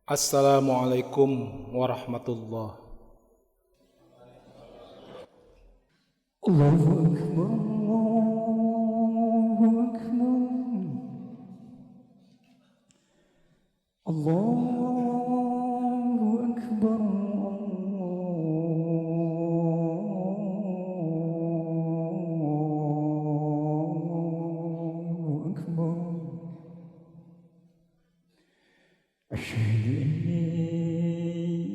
Assalamualaikum warahmatullahi. Allahu Akbar, Allahu Akbar, Allahu Akbar, Allahu Akbar. Asyhadu an la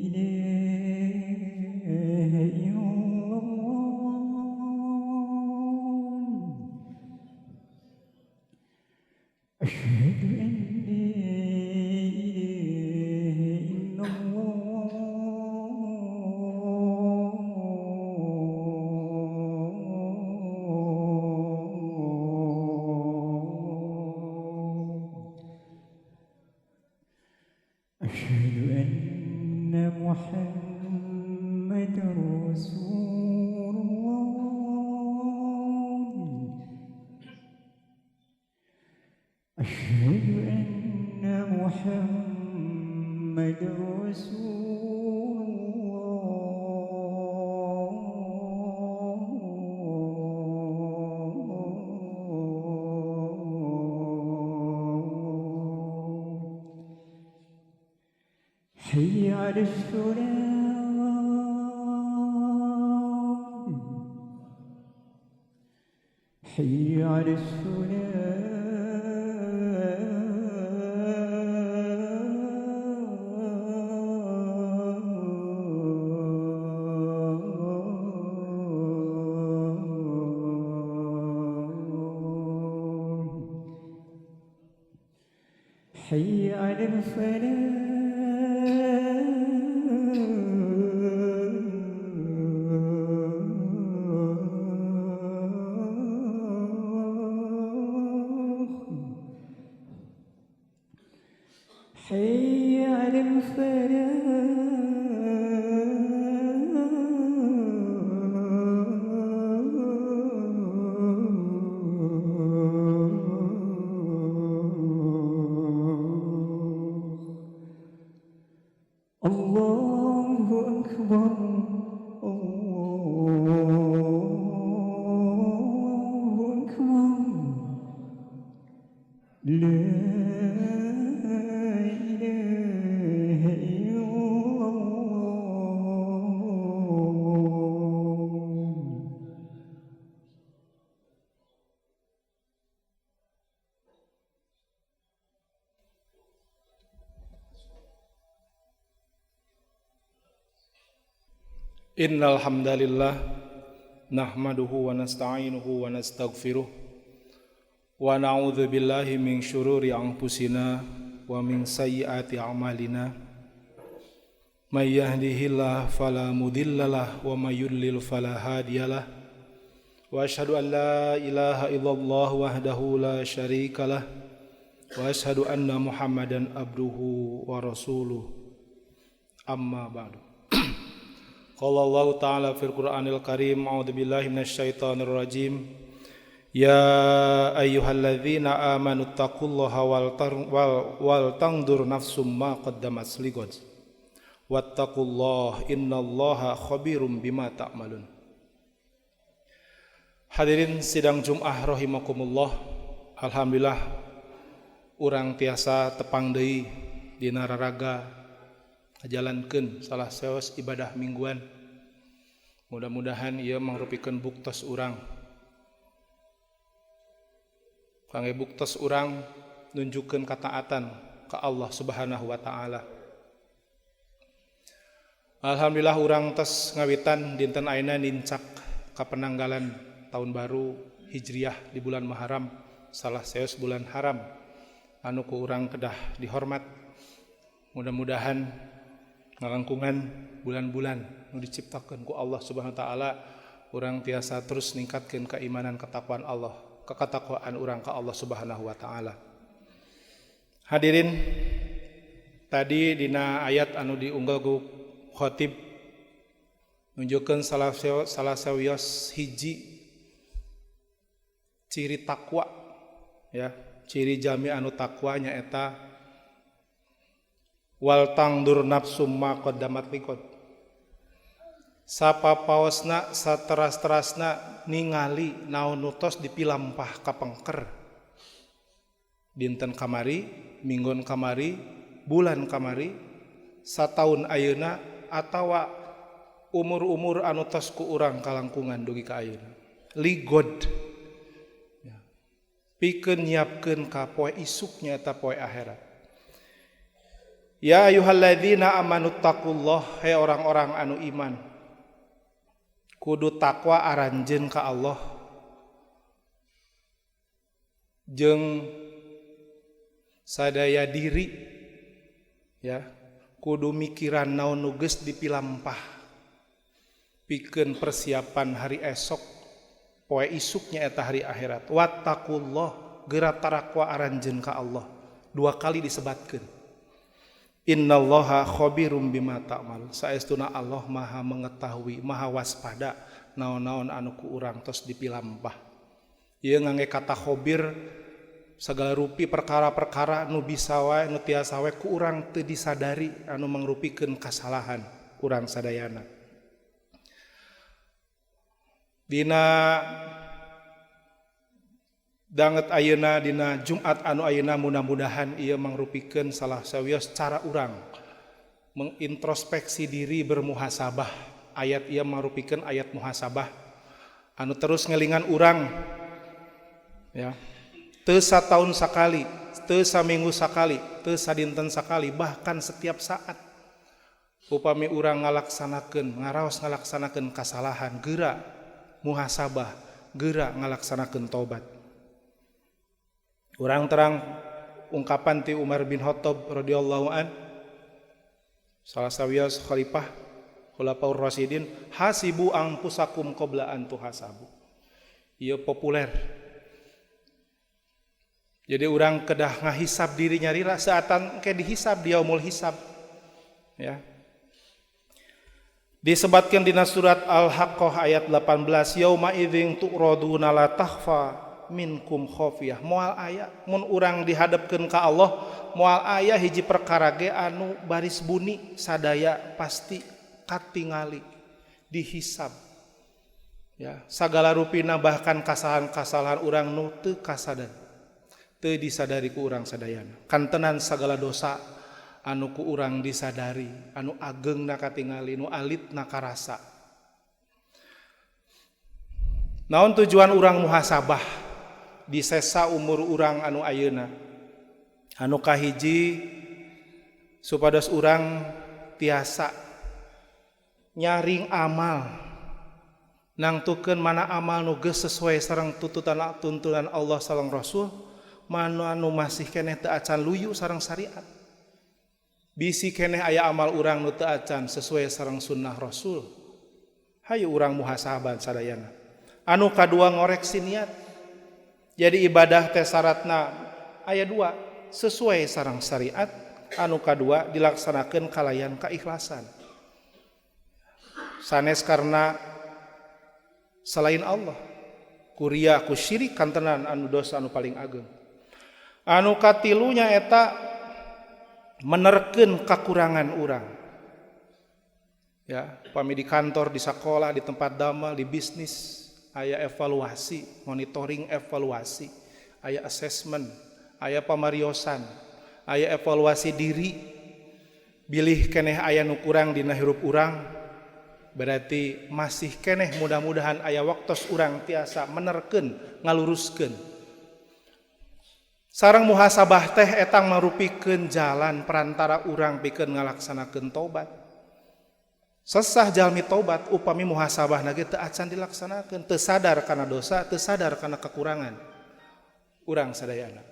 ilaha illallah. Asyhadu an la ilaha illallah. Asyhadu anna Muhammadar Rasulullah. Asyhadu anna Muhammadar Rasulullah. Hayya 'alas salat, hayya 'alas salat, hayya 'alal falah, hayya 'alal falah. Allahu Akbar, Allahu Akbar. La ilaha illallah. Innal hamdalillah nahmaduhu wa nasta'inuhu wa nastaghfiruh wa na'udzu billahi min syururi anfusina wa min sayyiati a'malina. May yahdihillahu fala mudhillalah wa may yudlil fala hadiyalah. Wa asyhadu an la ilaha illallah wahdahu la syarikalah wa asyhadu anna Muhammadan abduhu wa rasuluh. Amma ba'du. Qala Allah Ta'ala fil Qur'anil Karim, a'udzu billahi minasyaitonir rajim. Ya ayyuhalladzina amanu taqullaha wal tandur nafsum ma qaddamat lighad. Wattaqullaha innallaha khabirum bima ta'malun. Hadirin sidang Jumat rahimakumullah. Alhamdulillah urang tiasa tepang deui dina raraga ngajalankeun salah saos ibadah mingguan. Mudah-mudahan ieu mangrupikeun buktos urang. Kangge buktos urang nunjukkeun kataatan ka Allah Subhanahu wa taala. Alhamdulillah urang tos ngawitan dinten ayeuna nincak ka penanggalan tahun baru Hijriah di bulan Muharram, salah saos bulan haram anu ku urang kedah dihormat. Mudah-mudahan ngalangkungan bulan-bulan nu diciptakeun ku Allah Subhanahu wa taala, urang tiasa terus ningkatkeun keimanan ketakwaan Allah, keketakwaan urang ka Allah Subhanahu wa taala. Hadirin, tadi dina ayat anu diunggah ku khatib nunjukkeun salah sawios hiji ciri takwa, ya, ciri jami anu takwa nyaeta wal tangdur nafsum ma qaddamat liqad. Sapapaosna sateras-terasna ningali naon nu tos dipilampah ka pengker. Dinten kamari, minggon kamari, bulan kamari, sataun ayeuna atawa umur-umur anu tos ku urang kalangkungan dugi ka ayeuna. Ligod. Ya. Pikeun nyiapkeun ka poe isuk nyaeta poe akhirat. Ya ayyuhalladzina amanu taqullah, hai orang-orang anu iman. Kudu takwa aranjeun ka Allah. Jeung sadaya diri ya, kudu mikiran naon nu geus dipilampah. Pikeun persiapan hari esok, poe isuk nyaeta hari akhirat. Wattaqullah, geura tarakwa aranjeun ka Allah. 2 kali disebatkeun. Innallaha khabirum bima ta'mal. Saestuna Allah maha mengetahui, maha waspada naon-naon anu ku urang tos dipilampah. Ieu ngangge kata khabir sagala rupi perkara-perkara nu bisa wae nu tiasa wae ku urang teu disadari anu mangrupikeun kasalahan urang sadayana. Dina danget ayeuna dina Jumat anu ayeuna mudah-mudahan ieu mangrupikeun salah sawios cara urang mengintrospeksi diri bermuhasabah. Ayat ieu mangrupikeun ayat muhasabah anu terus ngelingan urang ya. Teu sataun sakali, teu saminggu sakali, teu sadinten sakali, bahkan setiap saat upami urang ngalaksanakeun ngaraos ngalaksanakeun kasalahan, geura muhasabah, geura ngalaksanakeun tobat. Urang terang ungkapan ti Umar bin Khattab radhiyallahu an, salah sawios khalifah khulafaur rasyidin, hasibu anfusakum qabla an tuhasabu. Ieu populer. Jadi urang kedah ngahisab diri nyarira saatan ke dihisab di yaumul hisab. Ya. Disebutkan dina surat Al-Haqqah ayat 18, yauma idzin tu'raduna la takhfa minkum khafiyah. Moal aya mun urang dihadapkeun ka Allah, moal aya hiji perkara ge anu baris bunyi sadaya pasti katingali dihisab. Ya, sagala rupina bahkan kasalahan-kasalahan urang nu teu kasadar, teu disadari ku urang sadayana. Kantenan sagala dosa anu ku urang disadari, anu ageungna katingali, nu alitna karasa. Naon tujuan urang muhasabah di sesa umur urang anu ayeuna? Anu kahiji supados urang tiasa nyaring amal, nangtukeun mana amal nu geus sesuai sareng tuntunan Allah sareng Rasul, mana anu masih keneh teu acan luyu sareng syariat. Bisi keneh aya amal urang nu teu acan sesuai sareng sunnah Rasul. Hayu urang muhasabah sadayana. Anu kadua ngoreksi niat. Jadi ibadah teh syaratna aya 2, sesuai sareng syariat. Anu kadua dilaksanakeun kalayan keikhlasan. Sanes karena selain Allah, kuria ku syirik kantenan anu dosa anu paling ageng. Anu katilunya eta menerkeun kakurangan urang. Ya, pami di kantor, di sekolah, di tempat damel, di bisnis, aya evaluasi, monitoring evaluasi, aya assessment, aya pamariosan, aya evaluasi diri. Bilih keneh aya nu kurang dina hirup urang, berarti masih keneh mudah-mudahan aya waktos urang tiasa menerkeun ngaluruskeun. Sareng muhasabah teh etang marupikeun jalan perantara urang pikeun ngalaksanakeun tobat. Sesah jalmi tobat upami muhasabahna ge teu acan dilaksanakeun, teu sadar kana dosa, teu sadar kana kekurangan urang sadayana.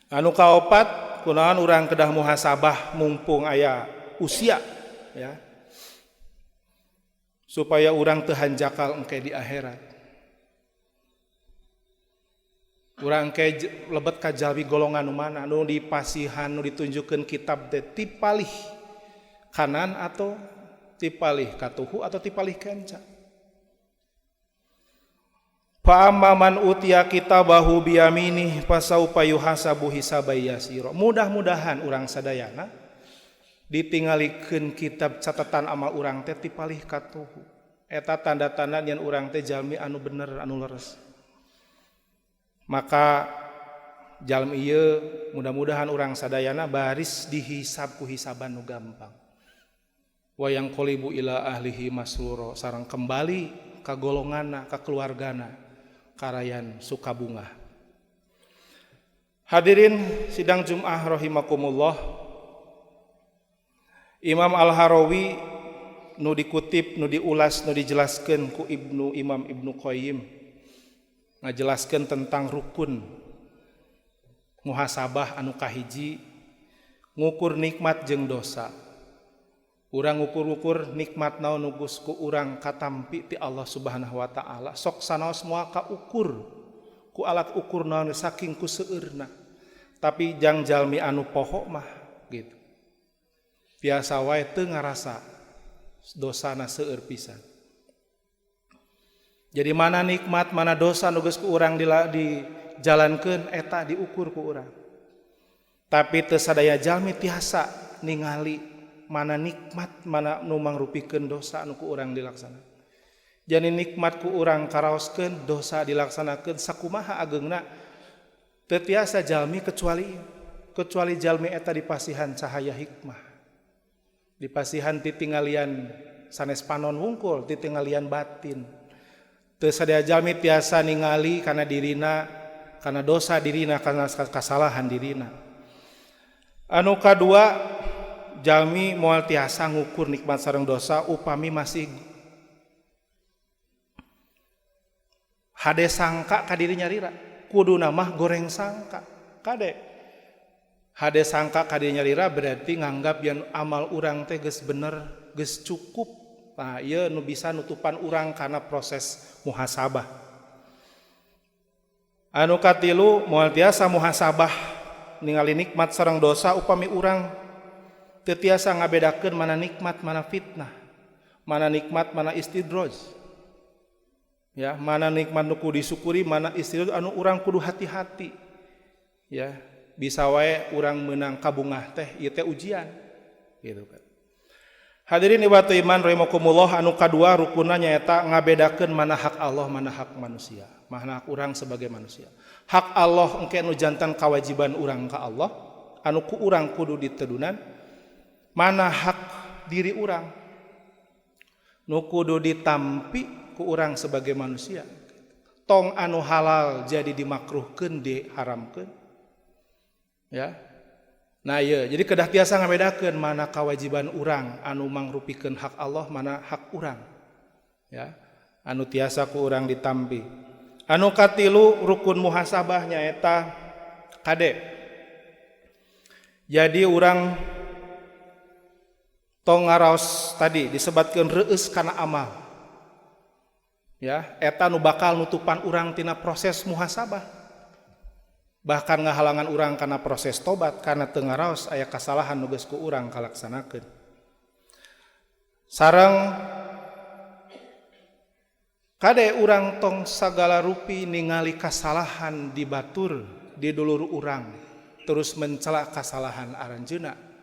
Anu kaopat, kunaon urang kedah muhasabah mumpung aya usia ya. Supaya urang teu hanjakal engke di akhirat. Urang engke lebet ka jalmi golongan nu mana nu dipasihan nu ditunjukkeun kitab teh tipalih kanan atau tipalih katuhu atau tipalih kenca. Fa amman utiya kitabahu biyaminih fasaufa yuhasabu hisaban yasira. Mudah-mudahan urang sadayana ditinggalikeun kitab catatan amal urang teh ti palih katuhu. Eta tanda-tanda yen urang teh jalmi anu bener anu leres. Maka jalmi ieu mudah-mudahan urang sadayana baris dihisab ku hisaban nu gampang. Wa yang qalibu ila ahlihi masrura sareng kembali ka golonganna ka keluargana karayan sukabunga. Hadirin sidang Jumat rahimakumullah. Imam Al-Harawi nu dikutip, nu diulas, nu dijelaskeun ku Imam Ibnu Qayyim ngajelaskeun tentang rukun muhasabah anu kahiji ngukur nikmat jeung dosa. Urang ngukur-ukur nikmat naon nu geus ku urang katampi ti Allah Subhanahu wa taala sok sanaos moal kaukur ku alat ukur naon saking ku seueurna. Tapi jang jalmi anu poho mah gitu. Biasa wae teu ngarasa dosana seueur pisan. Jadi mana nikmat mana dosa nu geus ku urang dijalankeun eta diukur ku urang. Tapi teu sadaya jalmi tiasa ningali mana nikmat mana nu mangrupikeun dosa anu ku urang dilaksana. Jadi nikmat ku urang karaoskeun dosa dilaksanakeun sakumaha ageungna teu tiasa jalmi kecuali jalmi eta dipasihan cahaya hikmah. Dipasihan titinggalian sanes panon wungkul titinggalian batin. Teu sadaya jalmi tiasa ningali kana dirina kana dosa dirina kana kasalahan dirina. Anu kadua jalmi moal tiasa ngukur nikmat sareng dosa upami masih hade sangka ka diri nyarira kuduna mah goreng sangka kade hade sangka ka diri nyarira berarti nganggap yen amal urang teh geus bener geus cukup. Nah ieu nu bisa nutupan urang kana proses muhasabah. Anu katilu moal tiasa muhasabah ningali nikmat sareng dosa upami urang teu tiasa ngabedakeun mana nikmat mana fitnah, mana nikmat mana istidraj. Ya, mana nikmat nu kudu disyukuri, mana istidraj anu urang kudu hati-hati. Ya, bisa wae urang meunang kabungah teh ieu teh ujian. Gitu kan. Hadirin ibadu iman rahimakumullah, anu kadua rukunna nyaeta ngabedakeun mana hak Allah mana hak manusia. Mana hak urang sebagai manusia. Hak Allah engke nu jantan kewajiban urang ka Allah, anu ku urang kudu ditedunan. Mana hak diri urang nu kudu ditampi ku urang sebagai manusia. Tong anu halal jadi dimakruhkeun diharamkeun. Ya. Nah ieu jadi kedah tiasa ngabedakeun mana kewajiban urang anu mangrupikeun hak Allah mana hak urang. Ya. Anu tiasa ku urang ditampi. Anu katilu rukun muhasabah nyaeta kade. Jadi urang tong ngaraos tadi disebutkeun reueus kana amal. Ya, eta nu bakal nutupan urang tina proses muhasabah. Bahkan ngahalangan urang kana proses tobat karena teu ngaraos aya kasalahan nu geus ku urang kalaksanakeun. Sareng kade urang tong sagala rupi ningali kasalahan di batur di dulur urang terus mencela kasalahan aranjeuna.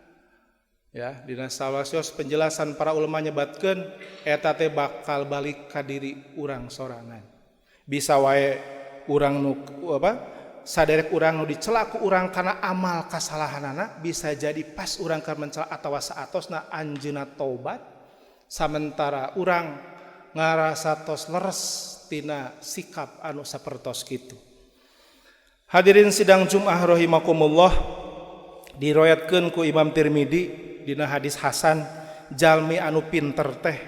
Ya, dina sawasios penjelasan para ulama nyebatkeun eta teh bakal balik ka diri urang sorangan. Bisa wae urang nu saderek urang nu dicela ku urang kana amal kasalahanana bisa jadi pas urang keur mencela atawa saatosna anjeunna tobat samentara urang ngarasa tos leres tina sikap anu sapertos kitu. Hadirin sidang Jumat rahimakumullah, diriwayatkeun ku Imam Tirmidzi dina hadis hasan jalmi anu pinter teh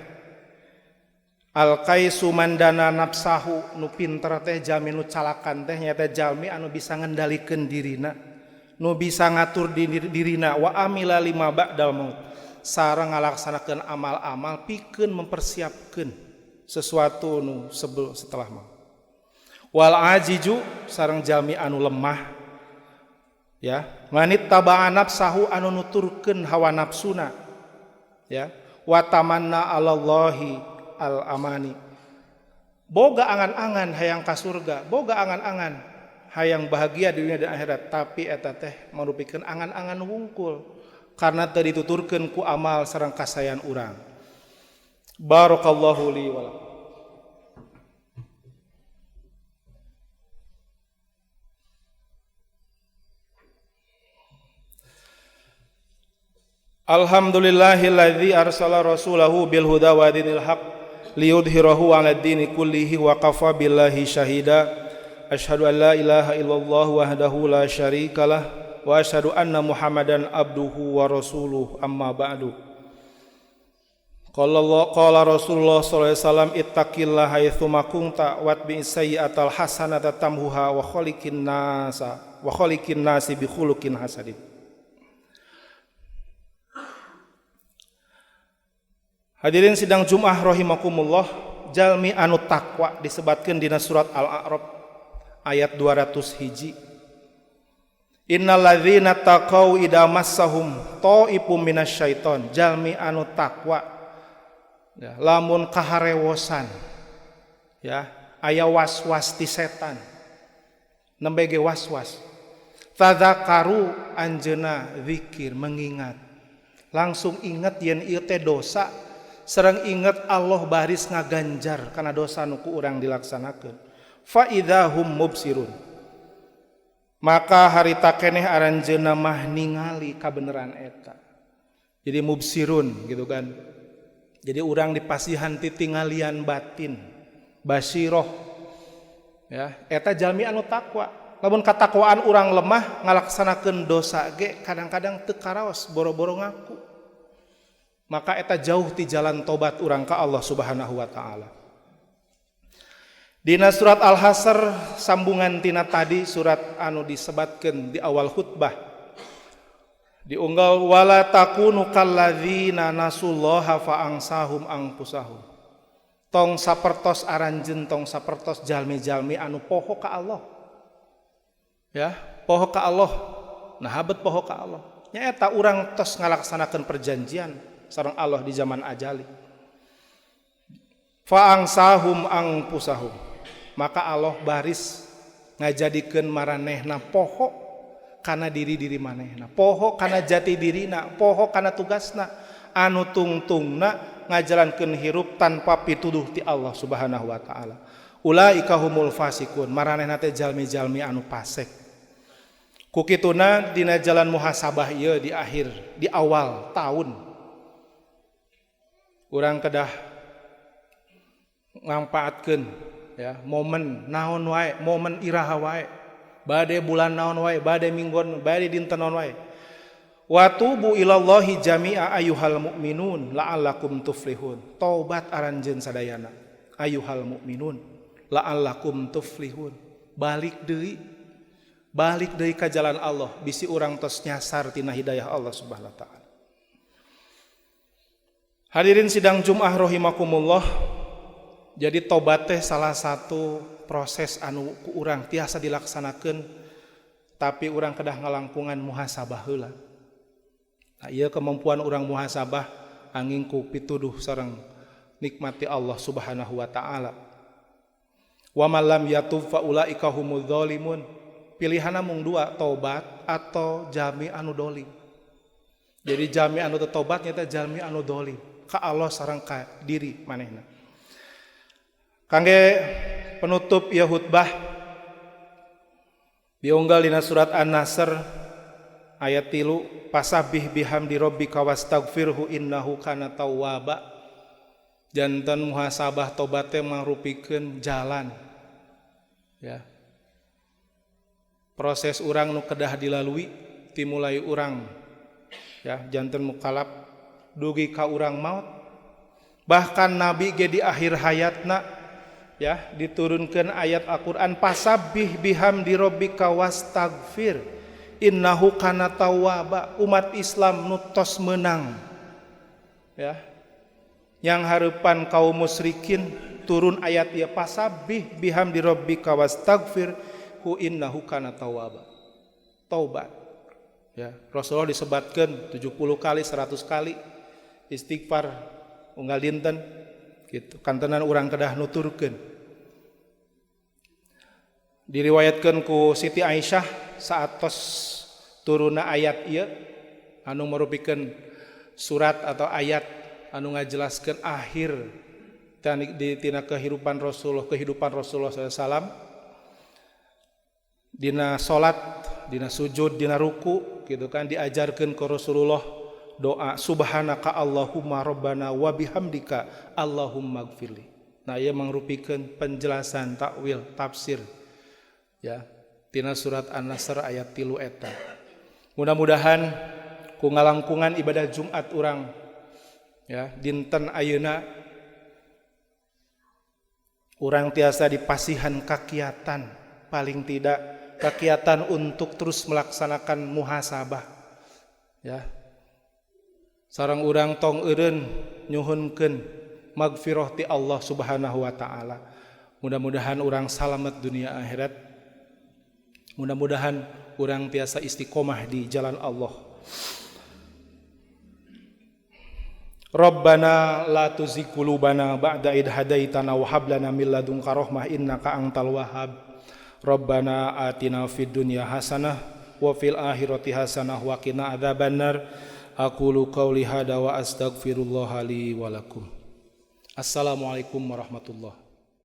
al-qaisu mandana nafsahu, nu pinter teh jalmi nu calakan teh nyaeta jalmi anu bisa ngendalikeun dirina, nu bisa ngatur dirina wa amila lima ba'dal maut, sareng ngalaksanakeun amal-amal pikeun mempersiapkeun sesuatu nu setelah maut. Wal ajiju sareng jalmi anu lemah. Ya, manit tabaa nafsahu anu nuturkeun hawa nafsuna. Ya, wa tamanna 'alallahi al-amani. boga angan-angan hayang ka surga, boga angan-angan hayang bahagia di dunia dan akhirat, tapi eta teh marupikeun angan-angan wungkul karena teu dituturkeun ku amal sareng kasayan urang. Barakallahu li wa lakum. Alhamdulillahilladzi arsala rasulahu bil huda wa dinil haq liyudhhirahu 'ala ad-dini kullihi wa kafa billahi syahida. Asyhadu an la ilaha illallah wahdahu la syarikalah wa asyhadu anna Muhammadan abduhu wa rasuluh, amma ba'du. Qala Rasulullah sallallahu alaihi wasallam ittaqillaha haitsu ma kunta watbi sayyi'atal hasanata tamhuha wa khaliqin nasi bi khuluqin hasanin. Hadirin sidang Jumat rahimakumullah, jalmi anu takwa disebatkeun dina surat Al-A'raf ayat 201. Innal ladzina taqau idza massahum ta'ifum minasyaiton, jalmi anu takwa ya, lamun kaharewosan ya, aya waswas ti setan, nembe ge waswas, tadzakaru anjeuna zikir mengingat, langsung inget yen ieu teh dosa, sareng inget Allah baris ngaganjar kana dosa nu ku urang dilaksanakeun. Fa idzahum mubsirun, maka harita keneh aranjeunna mah ningali kabeneran eta. Jadi mubsirun gitu kan. Jadi urang dipasihan ti tingalian batin, basiroh. Ya, eta jalmi anu takwa. Lamun katakwaan urang lemah ngalaksanakeun dosa ge kadang-kadang teu karaos boro-boro ngaku. Maka eta jauh ti jalan tobat urang ka Allah Subhanahu wa taala. Dina surat Al-Hasr sambungan tina tadi surat anu disebatkeun di awal khutbah. Diunggal wala takunu kalladzina nasullaha fa angsahum anfusahum. Tong sapertos aranjeun, tong sapertos jalmi-jalmi anu poho ka Allah. Ya, poho ka Allah. Nah, habet poho ka Allah. Nya eta urang tos ngalaksanakeun perjanjian sareng Allah di zaman ajali. Fa angsahum anfusahum. Maka Allah baris ngajadikeun maranehna poho kana diri-diri manehna, poho kana jati dirina, poho kana tugasna, anu tungtungna ngajalankeun hirup tanpa pituduh ti Allah Subhanahu wa taala. Ulaika humul fasikun, maranehna teh jalmi-jalmi anu fasik. Ku kituna dina jalan muhasabah ieu di akhir, di awal tahun, urang kedah ngampaatkeun ya momen naon wae, momen iraha wae, bade bulan naon wae, bade minggon, bade dinten naon wae. Wa tubu ilallahi jami'a ayyuhal mu'minun la'allakum tuflihun. Taubat aranjeun sadayana ayyuhal mu'minun la'allakum tuflihun. Balik deui ka jalan Allah, bisi urang tos nyasar tina hidayah Allah Subhanahu wa taala. Hadirin sidang Jumat rahimakumullah, jadi tobat teh salah satu proses anu ku urang tiasa dilaksanakeun, tapi urang kedah ngalangkungan muhasabah heula. Nah, ieu kemampuan urang muhasabah angin ku pituduh sareng nikmati Allah Subhanahu wa taala. Wa man lam yatub fa ulaika humudz zalimun. Pilihanna mung dua, tobat atau jalmi anu dolim. Jadi jalmi anu teu tobat nya teh jalmi anu dolim ka Allah sareng ka diri manehna. Kangge penutup ieu khutbah diunggal dina surat An-Nasr ayat 3, pasabih bihamdi rabbika wastaghfirhu innahu kana tawwaba. Janten muhasabah tobat teh mangrupikeun jalan ya. Proses urang nu kedah dilalui timulai urang ya janten mukalaf dugi ka urang maut. Bahkan Nabi ge di akhir hayatna ya diturunkeun ayat Al-Qur'an pasabih bihamdi rabbika wastaghfir innahu kana tawwaba. Umat Islam nu tos meunang ya, yang hareupan kaum musyrikin turun ayat ieu pasabih bihamdi rabbika wastaghfir hu innahu kana tawwaba. Taubat ya, Rasulullah disebatkeun 70 kali 100 kali istighfar unggal dinten gitu. Kantenan urang kedah nuturkeun Diriwayatkeun ku Siti Aisyah saat tos turuna ayat ieu anu marupikeun surat atau ayat anu ngajelaskeun akhir tina kehidupan Rasulullah SAW, dina salat, dina sujud, dina ruku gitu kan, diajarkeun ke Rasulullah doa subhanaka Allahumma rabbana wa bihamdika Allahumma gfirli. Nah ieu mangrupikeun penjelasan takwil tafsir ya tina surat An-Nasr ayat 3 eta. Mudah-mudahan ku ngalangkungan ibadah Jumat urang ya dinten ayeuna urang tiasa dipasihan kakiatan, paling tidak kakiatan untuk terus melaksanakan muhasabah ya. Sareng urang tong eureun nyuhunkeun magfirah ti Allah Subhanahu wa taala. Mudah-mudahan urang salamet dunia akhirat. Mudah-mudahan urang tiasa istiqomah di jalan Allah. Rabbana la tuzigh qulubana ba'da id hadaitana wa hab lana min ladunka rahmah innaka antal wahhab. Rabbana atina fid dunya hasanah wa fil akhirati hasanah wa qina adzabannar. Aqulu qauli hada wa astaghfirullah li wa lakum. Assalamualaikum warahmatullahi